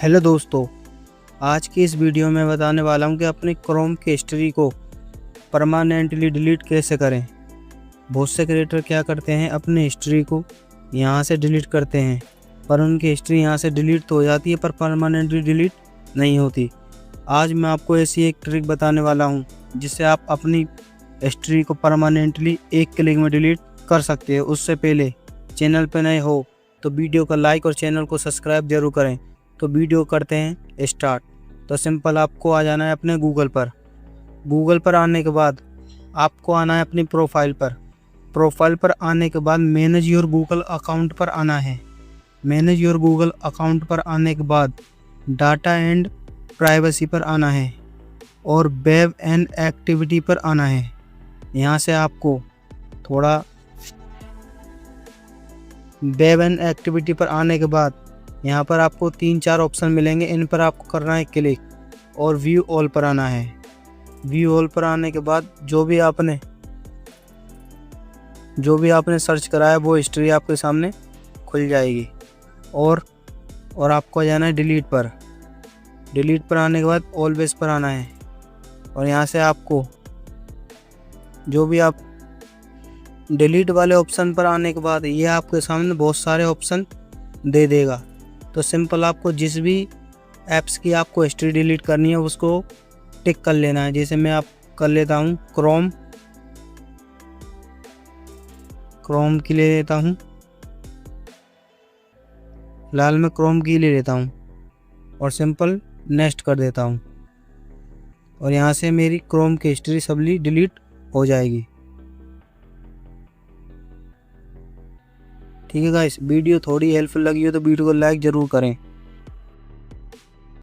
Hello दोस्तों, आज की इस वीडियो में बताने वाला हूं कि अपनी क्रोम की हिस्ट्री को परमानेंटली डिलीट कैसे करें। बहुत से क्रिएटर क्या करते हैं, अपनी हिस्ट्री को यहां से डिलीट करते हैं, पर उनकी हिस्ट्री यहां से डिलीट तो हो जाती है पर परमानेंटली डिलीट नहीं होती। आज मैं आपको ऐसी एक ट्रिक बताने वाला हूं जिससे आप अपनी हिस्ट्री को परमानेंटली एक क्लिक में डिलीट कर सकते हो। उससे पहले चैनल पर नए हो तो वीडियो का लाइक और चैनल को सब्सक्राइब जरूर करें। तो वीडियो करते हैं स्टार्ट। तो सिंपल आपको आ जाना है अपने गूगल पर आने के बाद आपको आना है अपनी प्रोफाइल पर आने के बाद मैनेज योर गूगल अकाउंट पर आना है। मैनेज योर गूगल अकाउंट पर आने के बाद डाटा एंड प्राइवेसी पर आना है और वेब एंड एक्टिविटी पर आना है। यहाँ से आपको थोड़ा वेब एंड एक्टिविटी पर आने के बाद यहाँ पर आपको 3-4 ऑप्शन मिलेंगे, इन पर आपको करना है क्लिक और व्यू ऑल पर आना है। व्यू ऑल पर आने के बाद जो भी आपने सर्च करा है वो हिस्ट्री आपके सामने खुल जाएगी। और आपको जाना है डिलीट पर आने के बाद ऑलवेज पर आना है और यहाँ से आपको जो भी आप डिलीट वाले ऑप्शन पर आने के बाद ये आपके सामने बहुत सारे ऑप्शन दे देगा। तो सिंपल आपको जिस भी ऐप्स की आपको हिस्ट्री डिलीट करनी है उसको टिक कर लेना है। जैसे मैं आप कर लेता हूँ क्रोम की ले लेता हूँ, फिलहाल मैं क्रोम की ले लेता हूँ और सिंपल नेक्स्ट कर देता हूँ और यहाँ से मेरी क्रोम की हिस्ट्री सबली डिलीट हो जाएगी। ठीक है गाइस, वीडियो थोड़ी हेल्पफुल लगी हो तो वीडियो को लाइक ज़रूर करें।